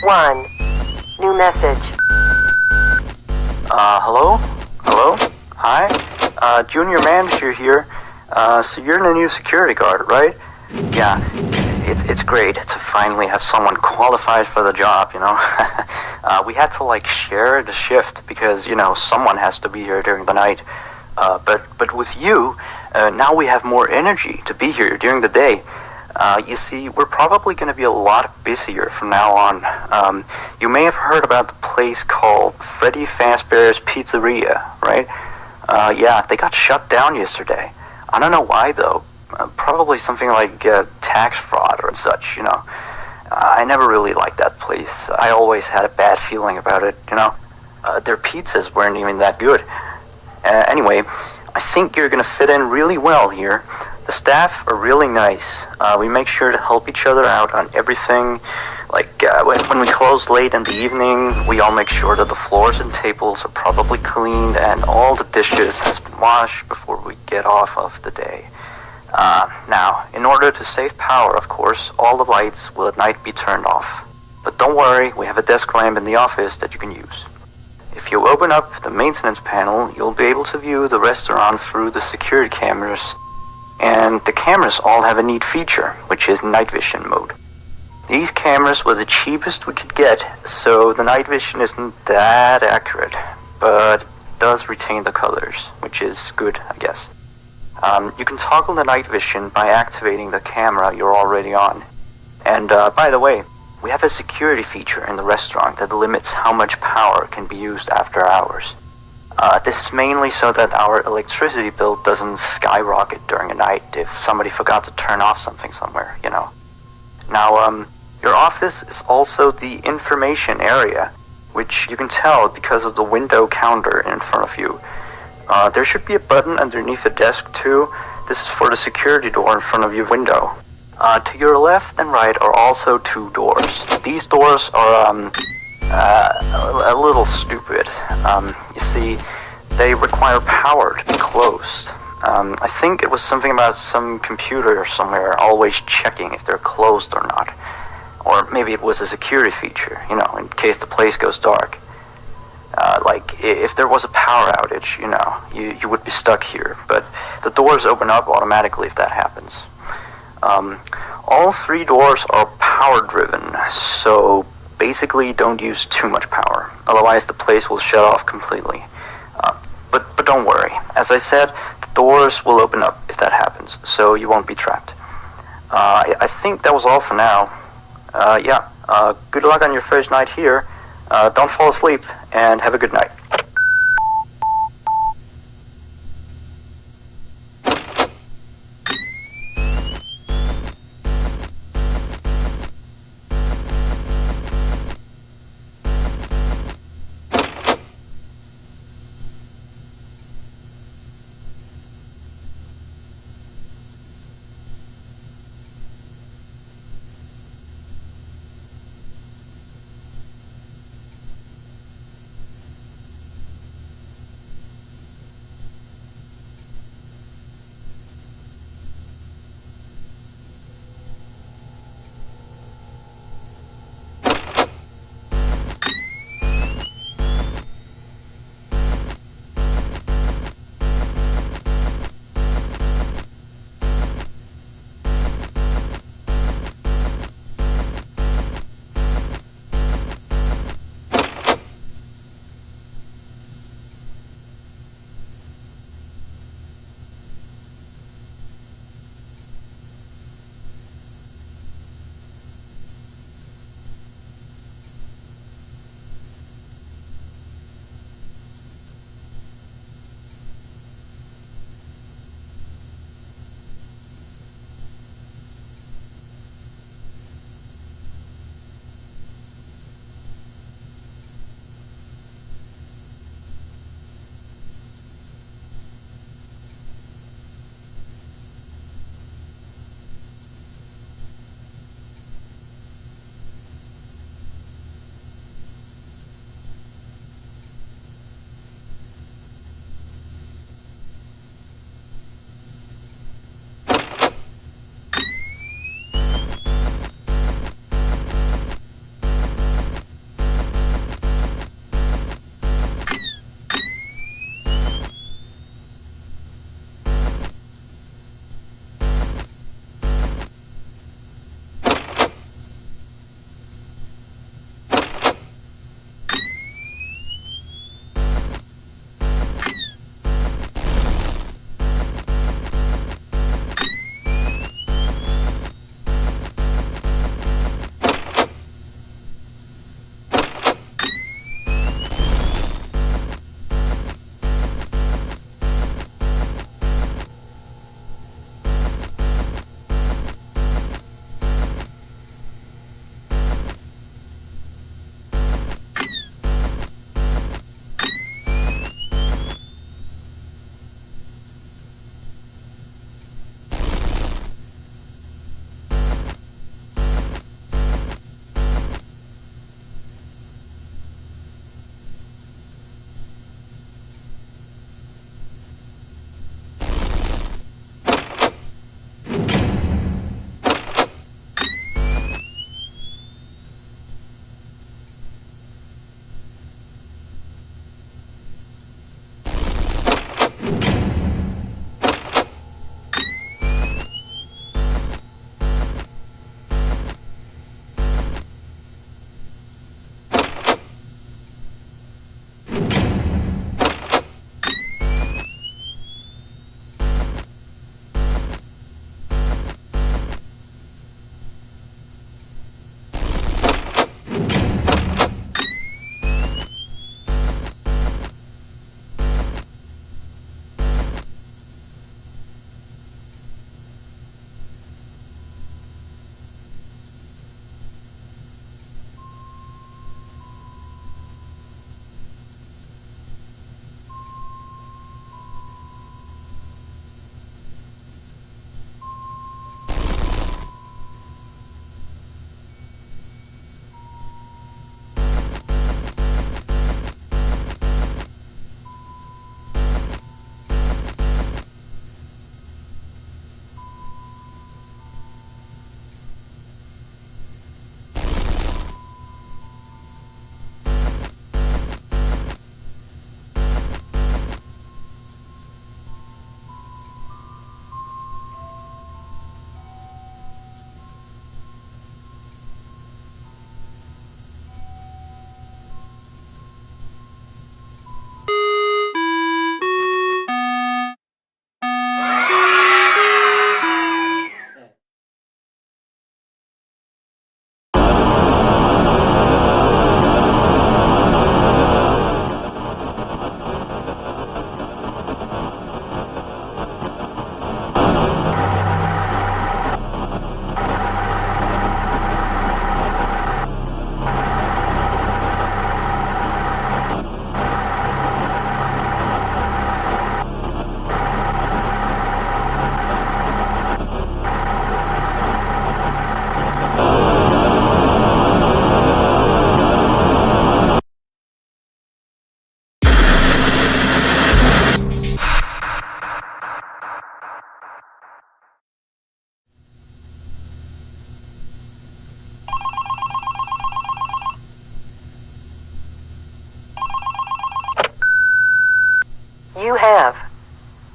1. New message. Hello? Hello? Hi? Junior manager here. So you're the new security guard, right? Yeah, it's great to finally have someone qualified for the job, you know? We had to, like, share the shift because, you know, someone has to be here during the night. But with you, now we have more energy to be here during the day. You see, we're probably going to be a lot busier from now on. You may have heard about the place called Freddy Fazbear's Pizzeria, right? Yeah, they got shut down yesterday. I don't know why, though. Probably something like tax fraud or such, you know. I never really liked that place. I always had a bad feeling about it, you know. Their pizzas weren't even that good. Anyway, I think you're going to fit in really well here. The staff are really nice. We make sure to help each other out on everything. Like, when we close late in the evening, we all make sure that the floors and tables are properly cleaned and all the dishes has been washed before we get off of the day. Now, in order to save power, of course, all the lights will at night be turned off. But don't worry, we have a desk lamp in the office that you can use. If you open up the maintenance panel, you'll be able to view the restaurant through the security cameras. And the cameras all have a neat feature, which is night vision mode. These cameras were the cheapest we could get, so the night vision isn't that accurate, but it does retain the colors, which is good, I guess. You can toggle the night vision by activating the camera you're already on. And by the way, we have a security feature in the restaurant that limits how much power can be used after hours. This is mainly so that our electricity bill doesn't skyrocket during a night if somebody forgot to turn off something somewhere, you know. Now, your office is also the information area, which you can tell because of the window counter in front of you. There should be a button underneath the desk too. This is for the security door in front of your window. To your left and right are also 2 doors. These doors are, a little stupid. You see, they require power to be closed. I think it was something about some computer somewhere always checking if they're closed or not. Or maybe it was a security feature, you know, in case the place goes dark. Like, if there was a power outage, you know, you would be stuck here. But the doors open up automatically if that happens. All 3 doors are power-driven, so basically don't use too much power. Otherwise, the place will shut off completely. But don't worry. As I said, the doors will open up if that happens, so you won't be trapped. I think that was all for now. Yeah, good luck on your first night here. Don't fall asleep, and have a good night.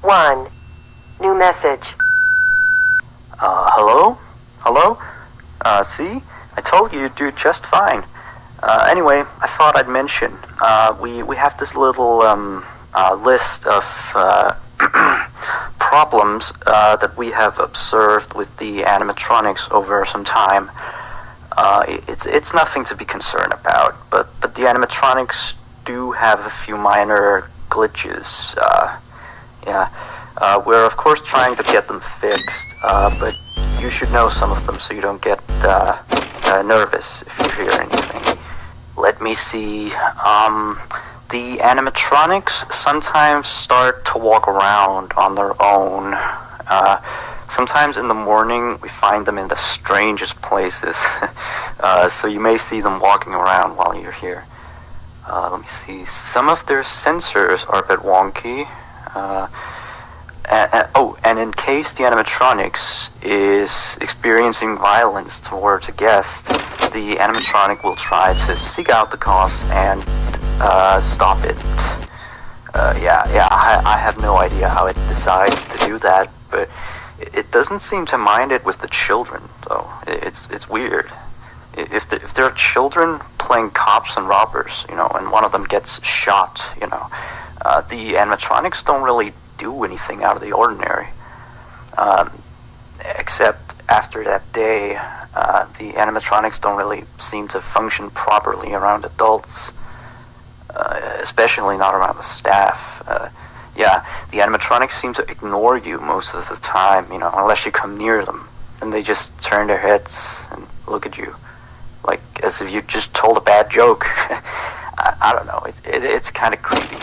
1. New message. Hello? Hello? See? I told you you'd do just fine. Anyway, I thought I'd mention, we have this little, list of, problems, that we have observed with the animatronics over some time. It's nothing to be concerned about, but the animatronics do have a few minor glitches. We're of course trying to get them fixed, but you should know some of them so you don't get nervous if you hear anything. Let me see. The animatronics sometimes start to walk around on their own. Sometimes in the morning we find them in the strangest places. So you may see them walking around while you're here. Let me see. Some of their sensors are a bit wonky. And in case the animatronics is experiencing violence towards a guest, the animatronic will try to seek out the cause and stop it. I have no idea how it decides to do that, but it doesn't seem to mind it with the children, though. It's weird. If there are children playing cops and robbers, and one of them gets shot, the animatronics don't really do anything out of the ordinary. Except after that day, the animatronics don't really seem to function properly around adults, especially not around the staff. The animatronics seem to ignore you most of the time, unless you come near them. And they just turn their heads and look at you, like as if you just told a bad joke. I don't know, it's kind of creepy.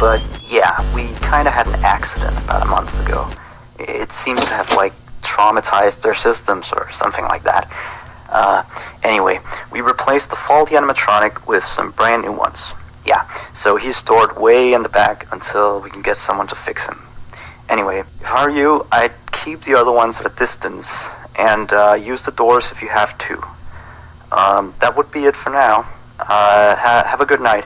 But yeah, we kind of had an accident about a month ago. It seems to have, traumatized their systems or something like that. Anyway, we replaced the faulty animatronic with some brand new ones. Yeah, so he's stored way in the back until we can get someone to fix him. Anyway, if I were you, I'd keep the other ones at a distance and use the doors if you have to. That would be it for now. Have a good night.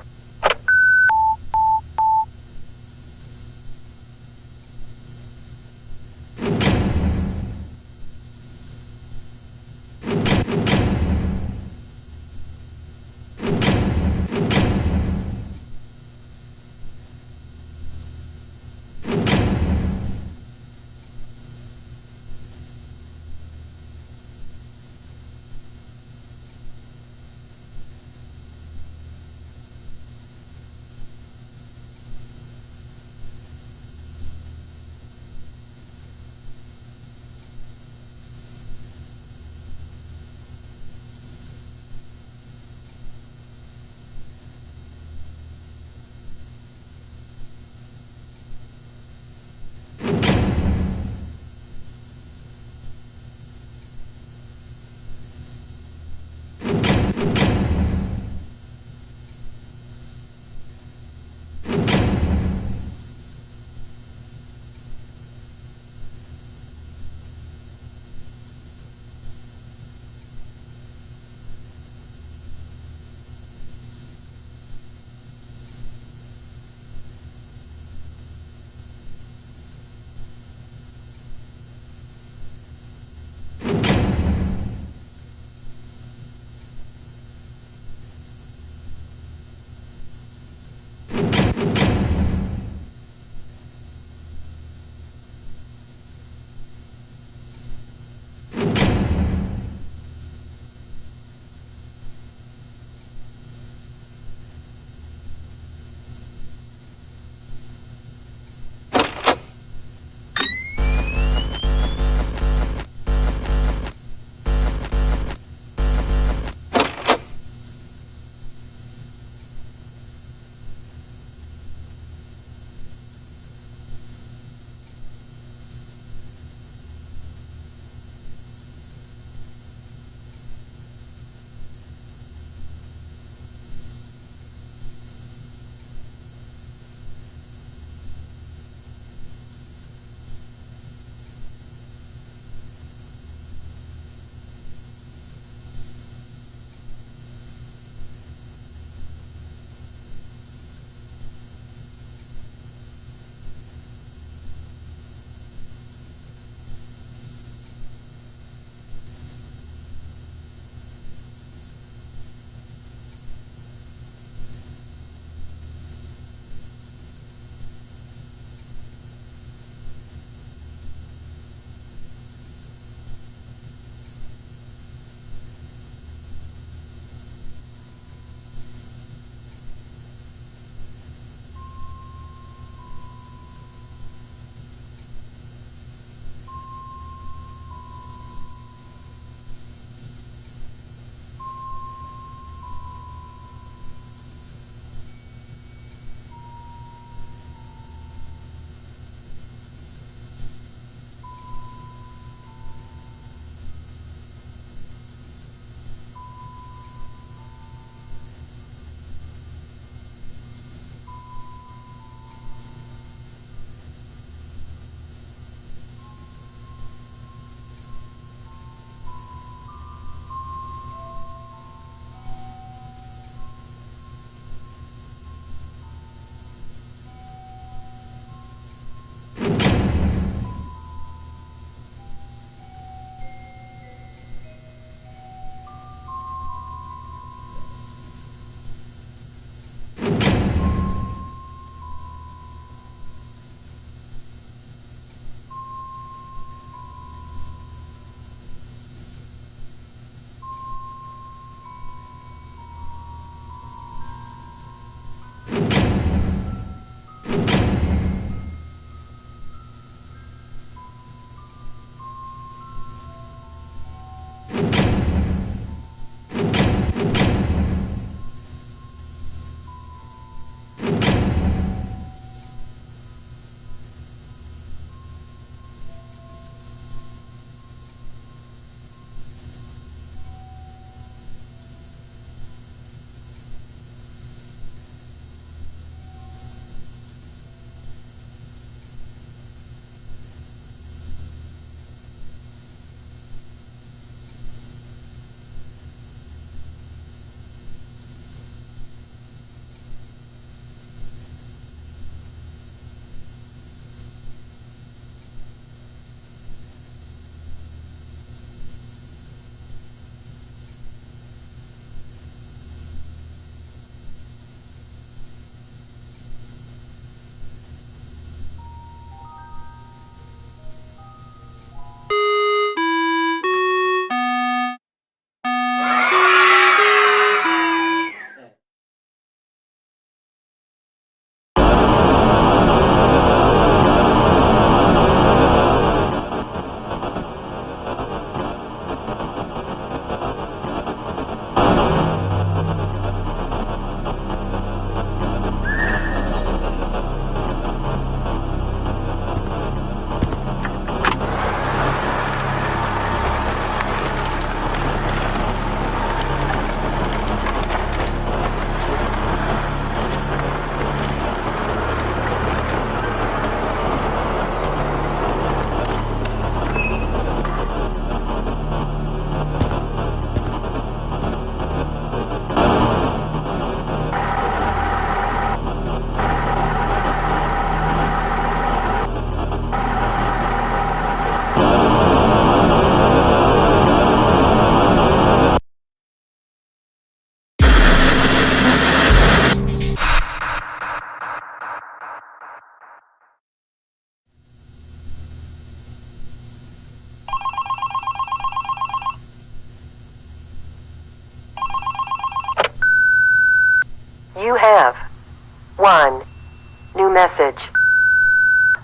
message.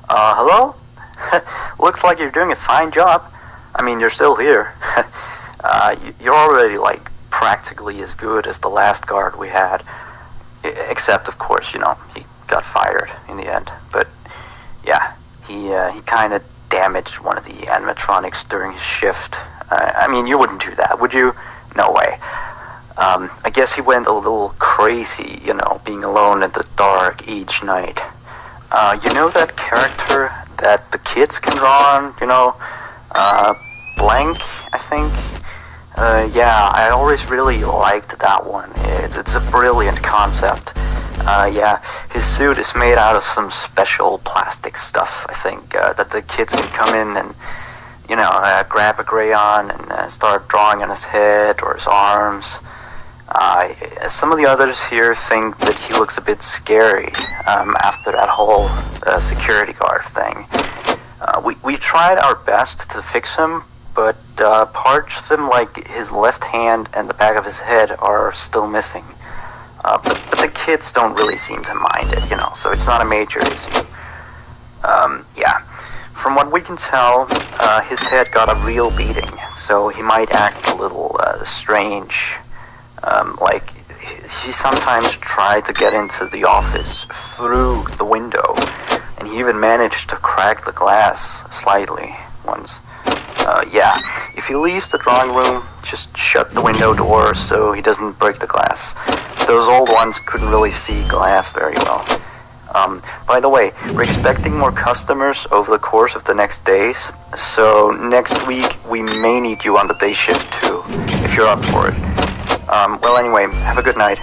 Hello? Looks like you're doing a fine job. I mean, you're still here. You're already, like, practically as good as the last guard we had. Except, of course, he got fired in the end. But, yeah, he kind of damaged one of the animatronics during his shift. I mean, you wouldn't do that, would you? No way. I guess he went a little crazy, being alone in the dark each night. You know that character that the kids can draw on, Blank, I think? Yeah, I always really liked that one. It's a brilliant concept. Yeah, his suit is made out of some special plastic stuff, I think, that the kids can come in and, grab a crayon and start drawing on his head or his arms. Some of the others here think that he looks a bit scary after that whole security guard thing. We tried our best to fix him, but parts of him, like his left hand and the back of his head, are still missing. But the kids don't really seem to mind it, so it's not a major issue. Yeah. From what we can tell, his head got a real beating, so he might act a little strange. Like, he sometimes tried to get into the office through the window, and he even managed to crack the glass slightly once. Yeah, if he leaves the drawing room, just shut the window door so he doesn't break the glass. Those old ones couldn't really see glass very well. By the way, we're expecting more customers over the course of the next days, so next week we may need you on the day shift too, if you're up for it. Well, anyway, have a good night.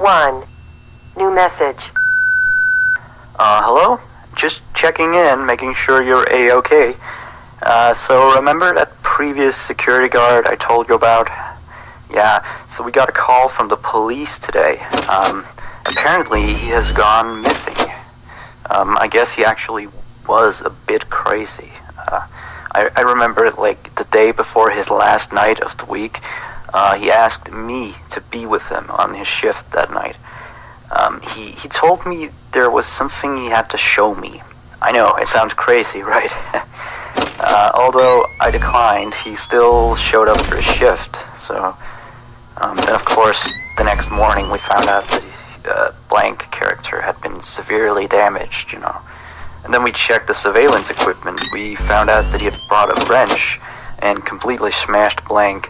1. New message. Hello? Just checking in, making sure you're A-okay. So remember that previous security guard I told you about? Yeah, so we got a call from the police today. Apparently he has gone missing. I guess he actually was a bit crazy. I remember, like, the day before his last night of the week, he asked me to be with him on his shift that night. He told me there was something he had to show me. I know, it sounds crazy, right? Although I declined, he still showed up for his shift, so... then of course, the next morning we found out that blank character had been severely damaged, you know. And then we checked the surveillance equipment. We found out that he had brought a wrench and completely smashed blank.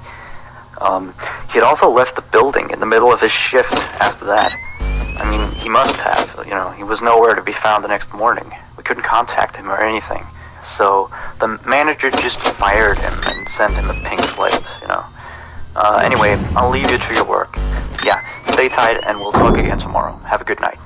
He had also left the building in the middle of his shift after that. I mean, he must have, you know, he was nowhere to be found the next morning. We couldn't contact him or anything. So the manager just fired him and sent him a pink slip, you know. Anyway, I'll leave you to your work. Yeah, stay tight and we'll talk again tomorrow. Have a good night.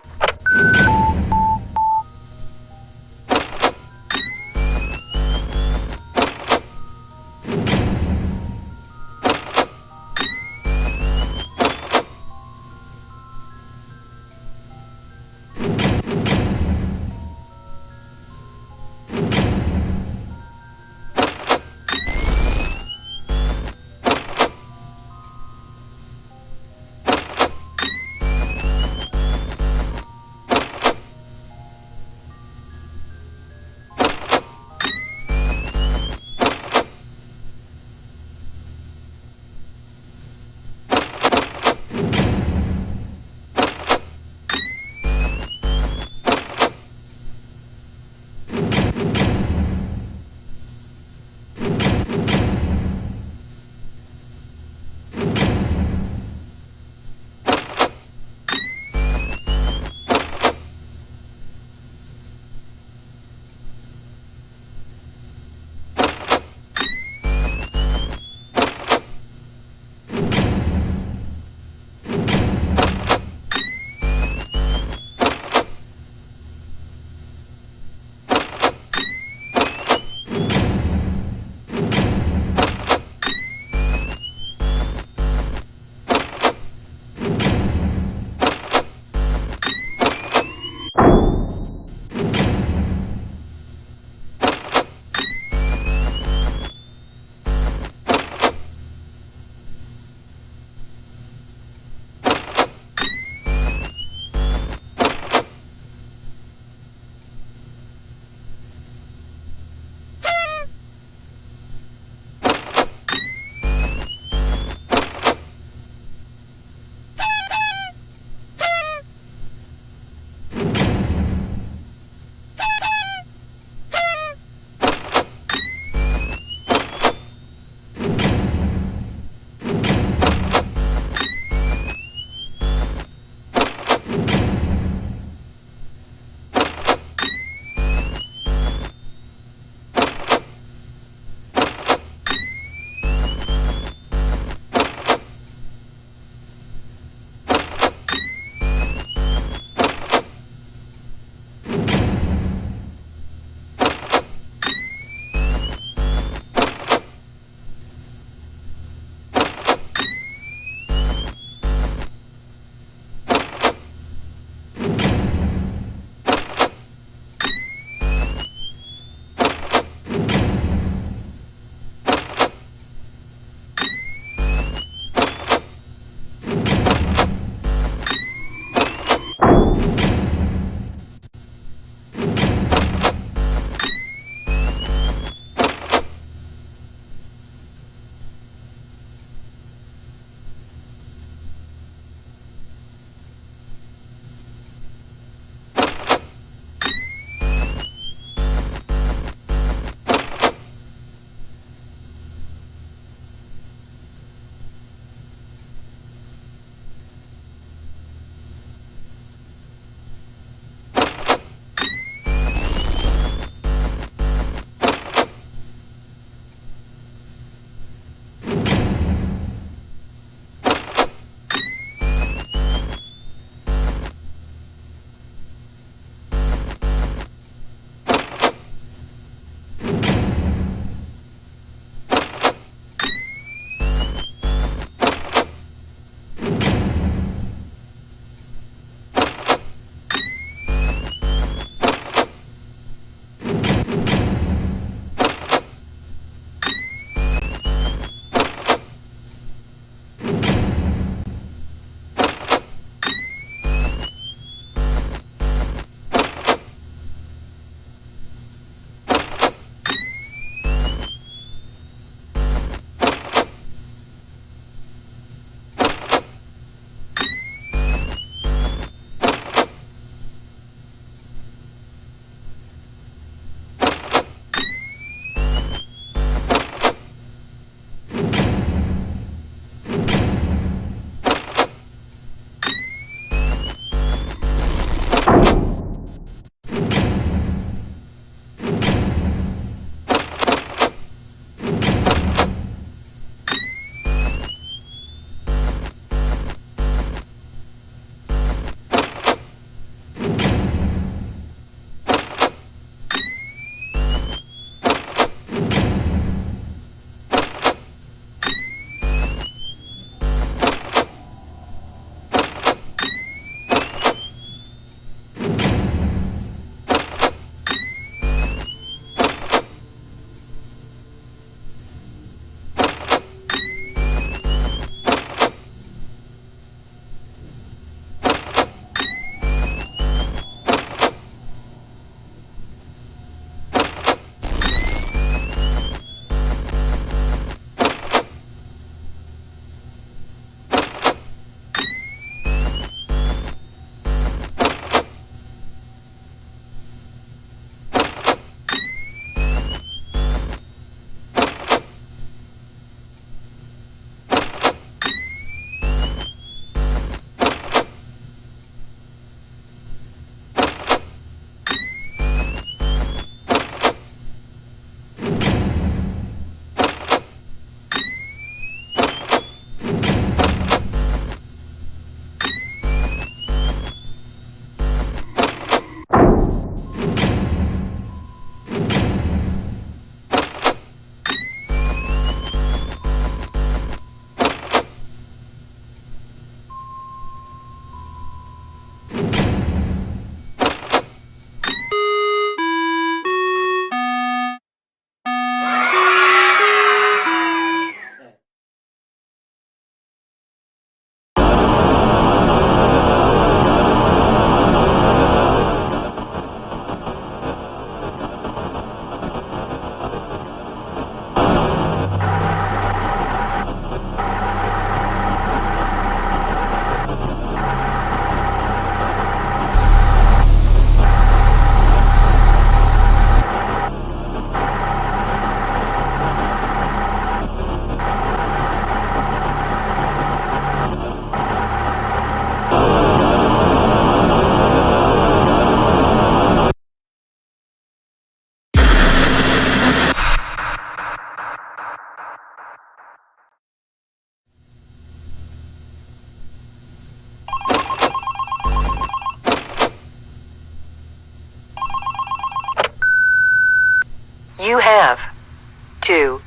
2.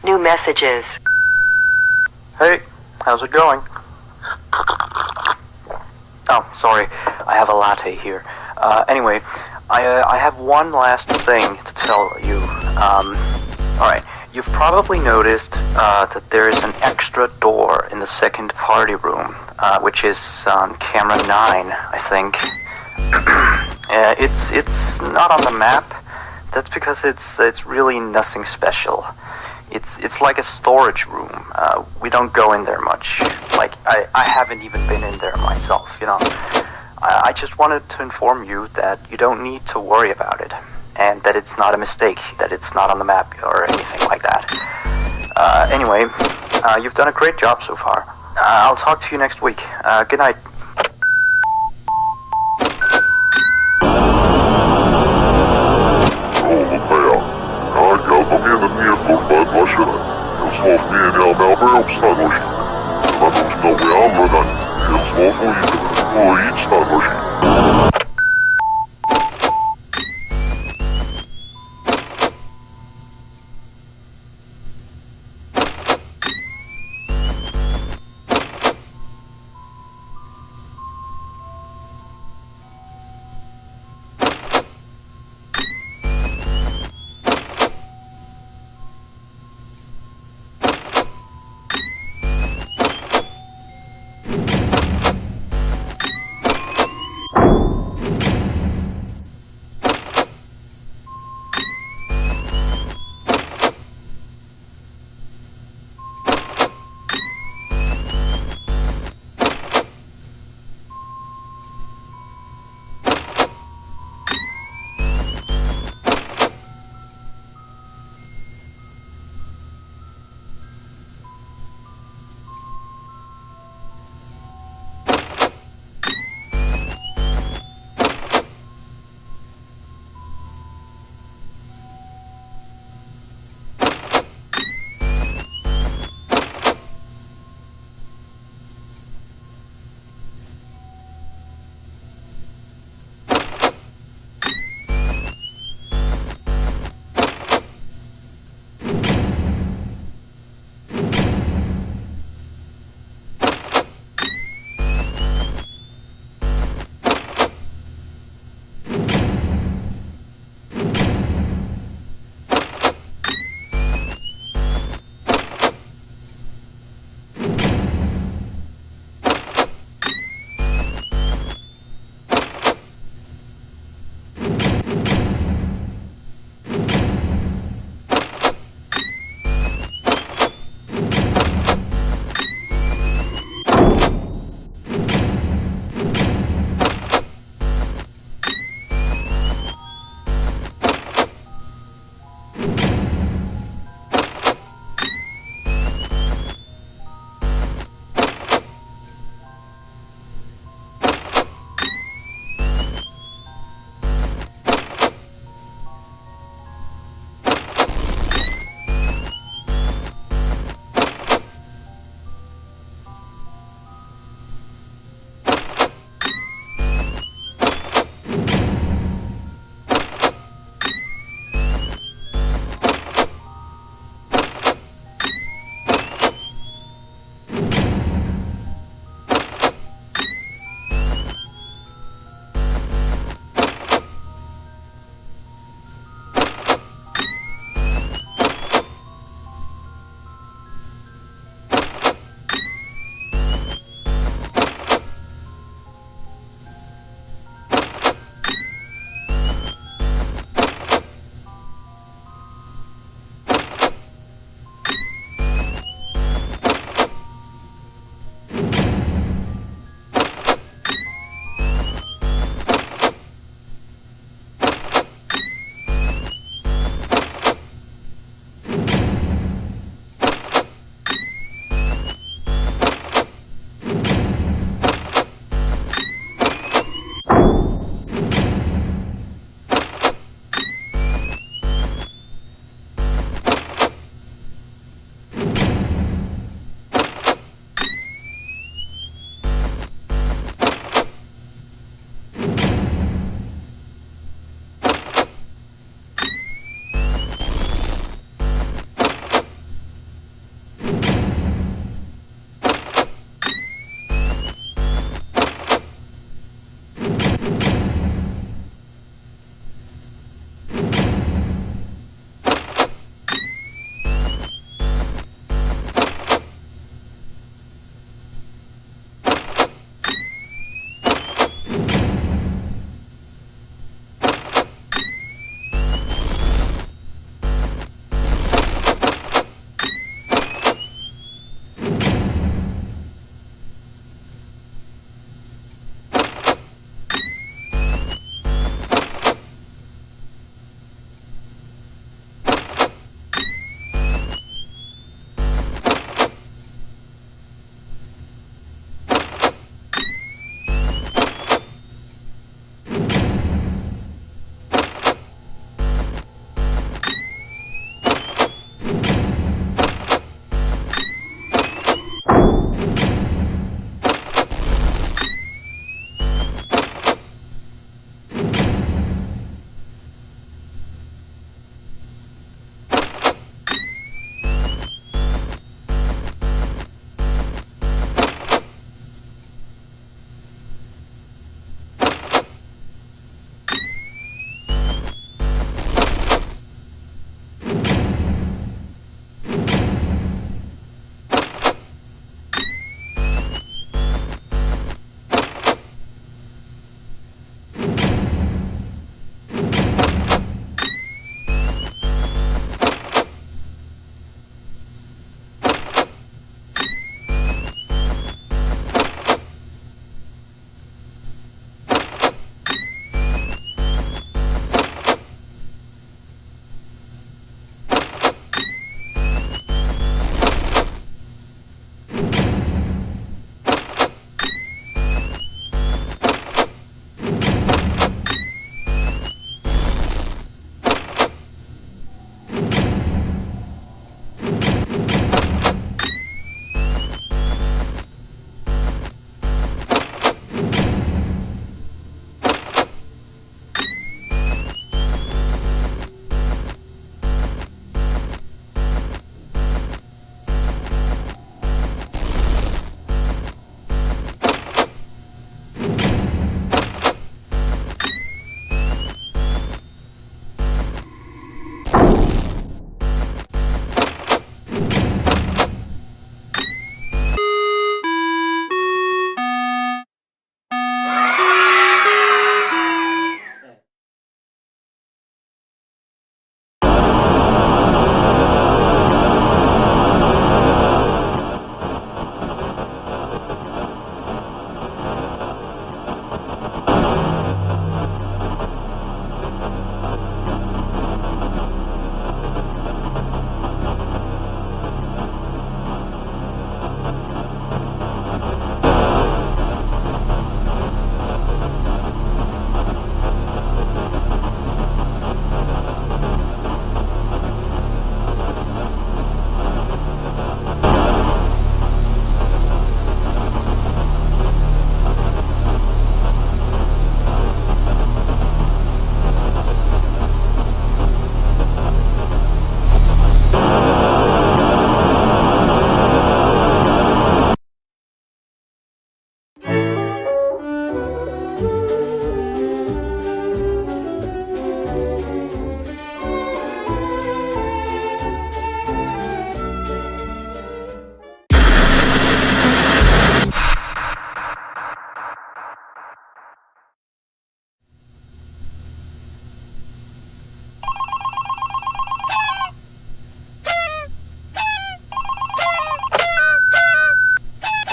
New messages. Hey, how's it going? Oh, sorry, I have a latte here. Anyway, I have one last thing to tell you. Alright, you've probably noticed that there is an extra door in the second party room, which is on camera 9, I think. It's not on the map. That's because it's really nothing special. It's like a storage room. We don't go in there much. Like, I haven't even been in there myself, you know. I just wanted to inform you that you don't need to worry about it, and that it's not a mistake, that it's not on the map or anything like that. Anyway, you've done a great job so far. I'll talk to you next week. Good night.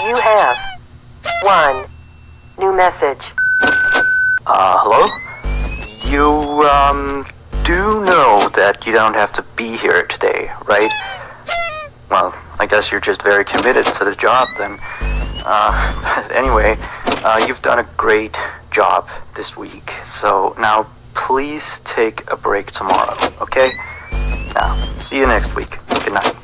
You have 1 new message. Hello? You, do know that you don't have to be here today, right? Well, I guess you're just very committed to the job then. Anyway, you've done a great job this week, so now please take a break tomorrow, okay? Now, see you next week. Good night.